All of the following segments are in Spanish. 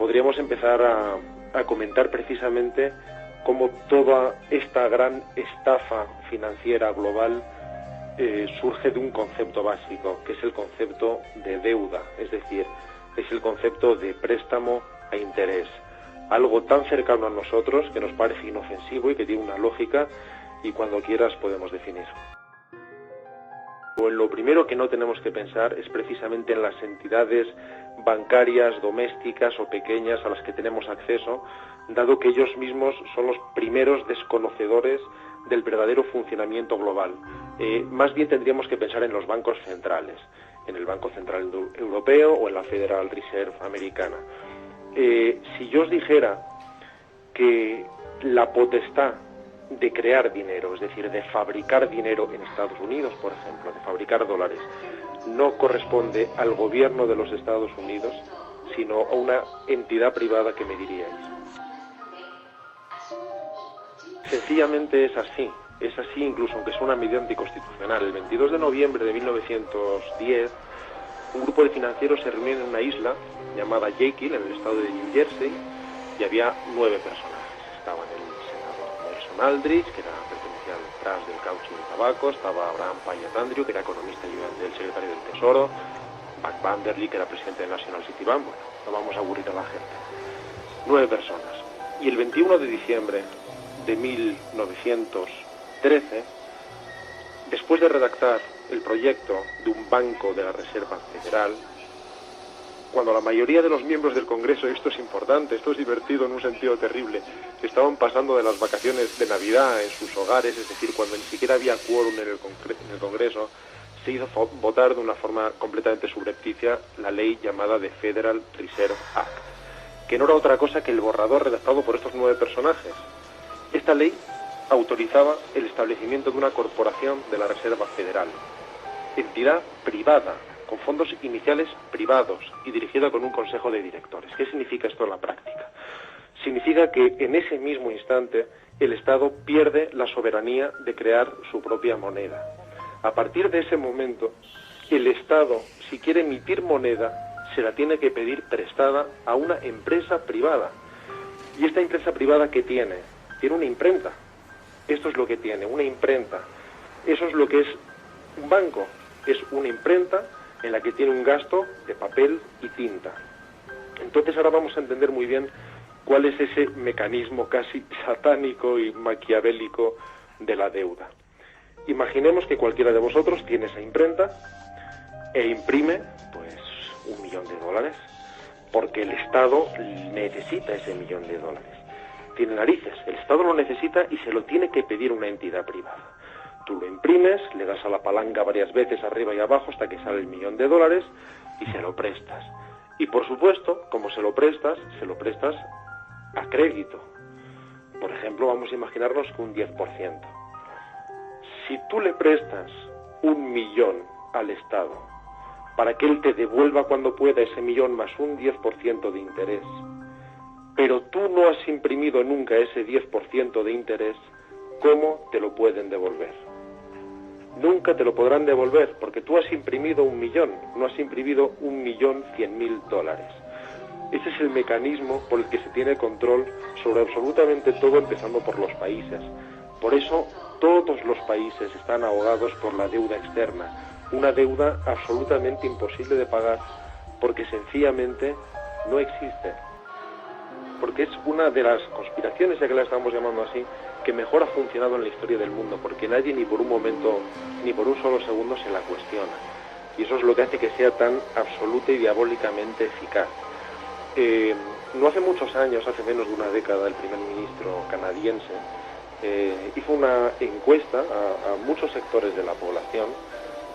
podríamos empezar a comentar precisamente cómo toda esta gran estafa financiera global surge de un concepto básico, que es el concepto de deuda, es decir, es el concepto de préstamo a interés, algo tan cercano a nosotros que nos parece inofensivo y que tiene una lógica, y cuando quieras podemos definir. Lo primero que no tenemos que pensar es precisamente en las entidades bancarias, domésticas o pequeñas a las que tenemos acceso, dado que ellos mismos son los primeros desconocedores del verdadero funcionamiento global. Más bien tendríamos que pensar en los bancos centrales, en el Banco Central Europeo o en la Federal Reserve americana. Si yo os dijera que la potestad de crear dinero, es decir, de fabricar dinero en Estados Unidos, por ejemplo, de fabricar dólares, no corresponde al gobierno de los Estados Unidos, sino a una entidad privada, ¿qué me diríais? Sencillamente es así incluso aunque es una medida anticonstitucional. El 22 de noviembre de 1910, un grupo de financieros se reunió en una isla llamada Jekyll, en el estado de New Jersey, y había 9 personajes. Estaban el senador Nelson Aldrich, que pertenecía al Trust del Caucho y del Tabaco, estaba Abraham Payet Andrew, que era economista y ayudante del secretario del Tesoro, Buck Vanderly, que era presidente del National City Bank. Bueno, no vamos a aburrir a la gente. 9 personas. Y el 21 de diciembre de 1913, después de redactar el proyecto de un banco de la Reserva Federal, cuando la mayoría de los miembros del Congreso, y esto es importante, esto es divertido en un sentido terrible, estaban pasando de las vacaciones de Navidad en sus hogares, es decir, cuando ni siquiera había quórum en el Congreso, se hizo votar de una forma completamente subrepticia la ley llamada de Federal Reserve Act, que no era otra cosa que el borrador redactado por estos 9 personajes. Esta ley autorizaba el establecimiento de una corporación de la Reserva Federal, entidad privada, con fondos iniciales privados y dirigida con un consejo de directores. ¿Qué significa esto en la práctica? Significa que en ese mismo instante el Estado pierde la soberanía de crear su propia moneda. A partir de ese momento, el Estado, si quiere emitir moneda, se la tiene que pedir prestada a una empresa privada. ¿Y esta empresa privada qué tiene? Tiene una imprenta. Esto es lo que tiene, una imprenta. Eso es lo que es un banco. Es una imprenta en la que tiene un gasto de papel y tinta. Entonces ahora vamos a entender muy bien cuál es ese mecanismo casi satánico y maquiavélico de la deuda. Imaginemos que cualquiera de vosotros tiene esa imprenta e imprime pues $1.000.000, porque el Estado necesita ese $1.000.000. Tiene narices, el Estado lo necesita y se lo tiene que pedir una entidad privada. Tú lo imprimes, le das a la palanca varias veces arriba y abajo hasta que sale el $1.000.000 y se lo prestas. Y por supuesto, como se lo prestas a crédito. Por ejemplo, vamos a imaginarnos que un 10%. Si tú le prestas 1.000.000 al Estado para que él te devuelva cuando pueda ese millón más un 10% de interés, pero tú no has imprimido nunca ese 10% de interés, ¿cómo te lo pueden devolver? Nunca te lo podrán devolver, porque tú has imprimido 1.000.000, no has imprimido 1.100.000 dólares. Ese es el mecanismo por el que se tiene control sobre absolutamente todo, empezando por los países. Por eso todos los países están ahogados por la deuda externa, una deuda absolutamente imposible de pagar, porque sencillamente no existe. Porque es una de las conspiraciones, ya que la estamos llamando así, que mejor ha funcionado en la historia del mundo, porque nadie ni por un momento, ni por un solo segundo se la cuestiona. Y eso es lo que hace que sea tan absoluta y diabólicamente eficaz. No hace muchos años, hace menos de una década, el primer ministro canadiense hizo una encuesta a muchos sectores de la población,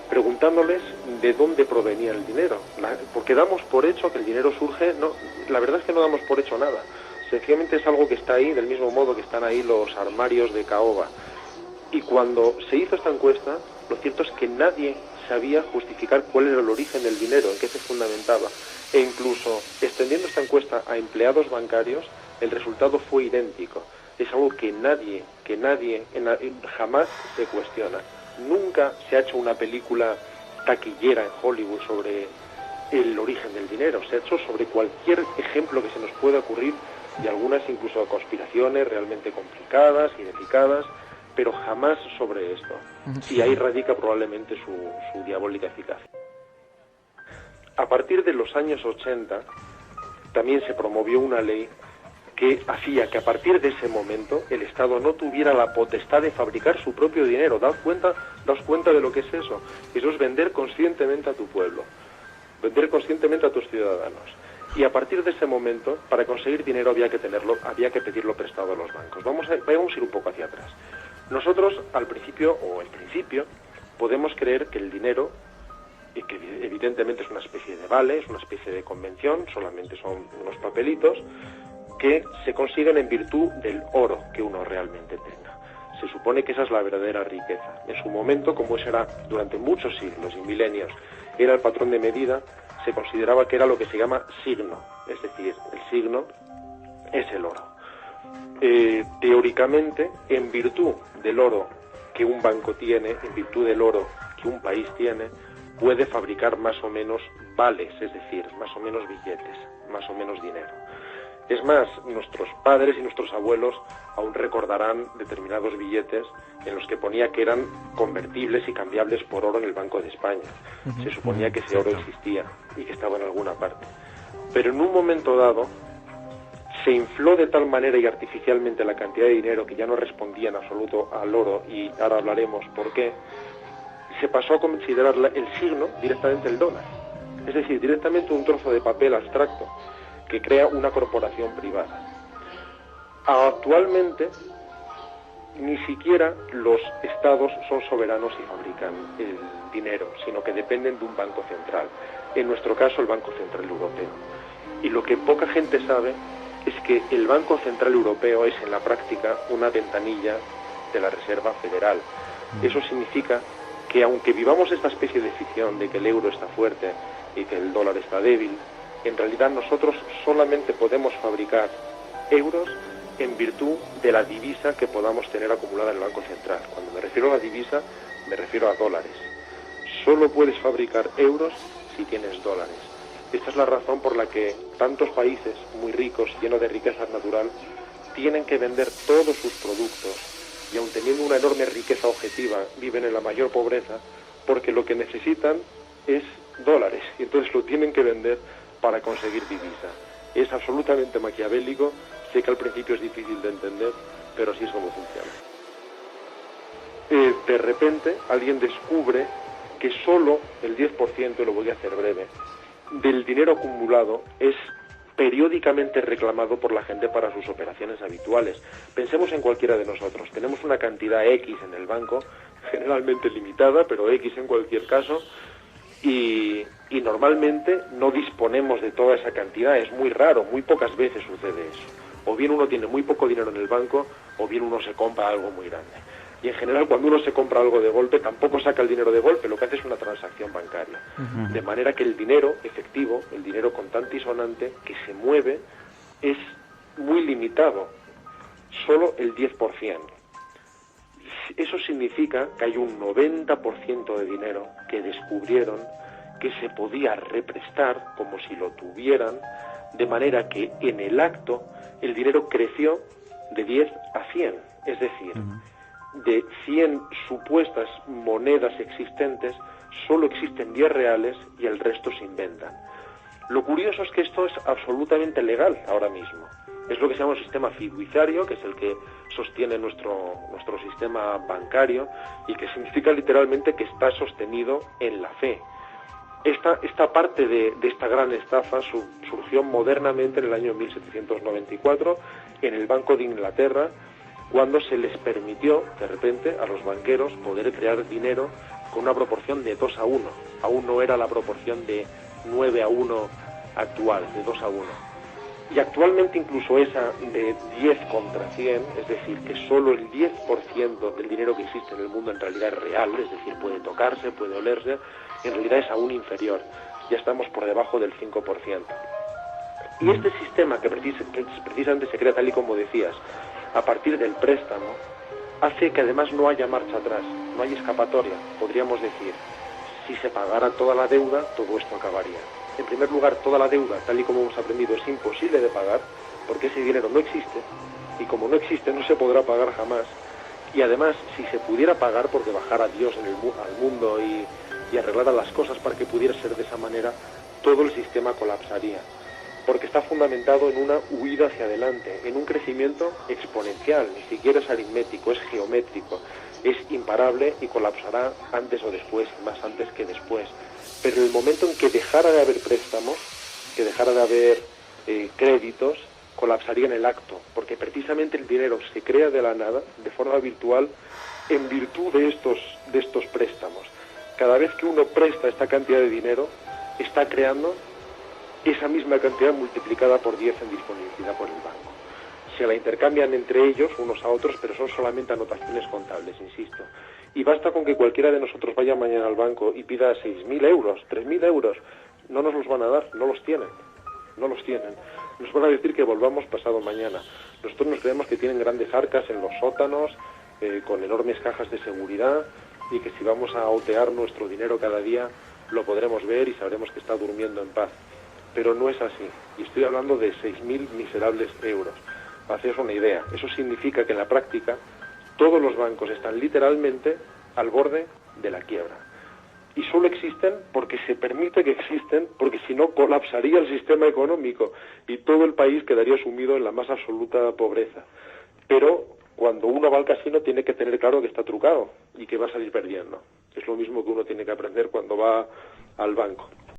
preguntándoles de dónde provenía el dinero, porque damos por hecho que el dinero surge. No, la verdad es que no damos por hecho nada, sencillamente es algo que está ahí, del mismo modo que están ahí los armarios de caoba. Y cuando se hizo esta encuesta, lo cierto es que nadie sabía justificar cuál era el origen del dinero, en qué se fundamentaba, e incluso extendiendo esta encuesta a empleados bancarios, el resultado fue idéntico. Es algo que nadie jamás se cuestiona. Nunca se ha hecho una película taquillera en Hollywood sobre el origen del dinero, se ha hecho sobre cualquier ejemplo que se nos pueda ocurrir, y algunas incluso conspiraciones realmente complicadas y delicadas, pero jamás sobre esto. Y ahí radica probablemente su diabólica eficacia. A partir de los años 80 también se promovió una ley que hacía que a partir de ese momento el Estado no tuviera la potestad de fabricar su propio dinero. Daos cuenta de lo que es eso. Eso es vender conscientemente a tu pueblo, vender conscientemente a tus ciudadanos. Y a partir de ese momento, para conseguir dinero había que pedirlo prestado a los bancos. Vamos a ir un poco hacia atrás. Nosotros, al principio, podemos creer que el dinero, y que evidentemente es una especie de vale, es una especie de convención, solamente son unos papelitos, que se consiguen en virtud del oro que uno realmente tenga. Se supone que esa es la verdadera riqueza. En su momento, como ese era durante muchos siglos y milenios, era el patrón de medida, se consideraba que era lo que se llama signo, es decir, el signo es el oro. Teóricamente, en virtud del oro que un banco tiene, en virtud del oro que un país tiene, puede fabricar más o menos vales, es decir, más o menos billetes, más o menos dinero. Es más, nuestros padres y nuestros abuelos aún recordarán determinados billetes en los que ponía que eran convertibles y cambiables por oro en el Banco de España. Se suponía que ese oro existía y que estaba en alguna parte. Pero en un momento dado se infló de tal manera y artificialmente la cantidad de dinero que ya no respondía en absoluto al oro, y ahora hablaremos por qué, se pasó a considerar el signo directamente el dólar. Es decir, directamente un trozo de papel abstracto que crea una corporación privada. Actualmente, ni siquiera los estados son soberanos y fabrican el dinero, sino que dependen de un banco central. En nuestro caso, el Banco Central Europeo. Y lo que poca gente sabe es que el Banco Central Europeo es en la práctica una ventanilla de la Reserva Federal. Eso significa que aunque vivamos esta especie de ficción de que el euro está fuerte y que el dólar está débil, en realidad nosotros solamente podemos fabricar euros en virtud de la divisa que podamos tener acumulada en el Banco Central. Cuando me refiero a la divisa, me refiero a dólares. Solo puedes fabricar euros si tienes dólares. Esta es la razón por la que tantos países muy ricos, llenos de riqueza natural, tienen que vender todos sus productos y aun teniendo una enorme riqueza objetiva, viven en la mayor pobreza porque lo que necesitan es dólares y entonces lo tienen que vender para conseguir divisa. Es absolutamente maquiavélico, sé que al principio es difícil de entender, pero así es como funciona. De repente alguien descubre que solo el 10%, y lo voy a hacer breve, del dinero acumulado es periódicamente reclamado por la gente para sus operaciones habituales. Pensemos en cualquiera de nosotros. Tenemos una cantidad X en el banco, generalmente limitada, pero X en cualquier caso, y normalmente no disponemos de toda esa cantidad. Es muy raro, muy pocas veces sucede eso. O bien uno tiene muy poco dinero en el banco, o bien uno se compra algo muy grande. Y en general, cuando uno se compra algo de golpe, tampoco saca el dinero de golpe, lo que hace es una transacción bancaria. De manera que el dinero efectivo, el dinero contante y sonante, que se mueve, es muy limitado, solo el 10%. Eso significa que hay un 90% de dinero que descubrieron que se podía represtar como si lo tuvieran, de manera que en el acto el dinero creció de 10 a 100, es decir, de 100 supuestas monedas existentes, solo existen 10 reales y el resto se inventan. Lo curioso es que esto es absolutamente legal ahora mismo. Es lo que se llama un sistema fiduciario, que es el que sostiene nuestro sistema bancario y que significa literalmente que está sostenido en la fe. Esta parte de esta gran estafa surgió modernamente en el año 1794 en el Banco de Inglaterra, cuando se les permitió, de repente, a los banqueros poder crear dinero con una proporción de 2 a 1. Aún no era la proporción de 9 a 1 actual, de 2 a 1. Y actualmente incluso esa de 10 contra 100, es decir, que solo el 10% del dinero que existe en el mundo en realidad es real, es decir, puede tocarse, puede olerse, en realidad es aún inferior. Ya estamos por debajo del 5%. Y este sistema, que precisamente se crea tal y como decías, a partir del préstamo, hace que además no haya marcha atrás, no hay escapatoria. Podríamos decir, si se pagara toda la deuda, todo esto acabaría. En primer lugar, toda la deuda, tal y como hemos aprendido, es imposible de pagar, porque ese dinero no existe, y como no existe, no se podrá pagar jamás. Y además, si se pudiera pagar porque bajara Dios al mundo y arreglara las cosas para que pudiera ser de esa manera, todo el sistema colapsaría. Porque está fundamentado en una huida hacia adelante, en un crecimiento exponencial, ni siquiera es aritmético, es geométrico, es imparable y colapsará antes o después, más antes que después. Pero en el momento en que dejara de haber préstamos, que dejara de haber créditos, colapsaría en el acto, porque precisamente el dinero se crea de la nada, de forma virtual, en virtud de estos préstamos. Cada vez que uno presta esta cantidad de dinero, está creando esa misma cantidad multiplicada por 10 en disponibilidad por el banco. Se la intercambian entre ellos, unos a otros, pero son solamente anotaciones contables, insisto. Y basta con que cualquiera de nosotros vaya mañana al banco y pida 6.000 euros, 3.000 euros. No nos los van a dar, no los tienen. No los tienen. Nos van a decir que volvamos pasado mañana. Nosotros nos creemos que tienen grandes arcas en los sótanos, con enormes cajas de seguridad, y que si vamos a otear nuestro dinero cada día, lo podremos ver y sabremos que está durmiendo en paz. Pero no es así, y estoy hablando de 6.000 miserables euros. Para haceros una idea, eso significa que en la práctica todos los bancos están literalmente al borde de la quiebra. Y solo existen porque se permite que existen, porque si no colapsaría el sistema económico y todo el país quedaría sumido en la más absoluta pobreza. Pero cuando uno va al casino tiene que tener claro que está trucado y que va a salir perdiendo. Es lo mismo que uno tiene que aprender cuando va al banco.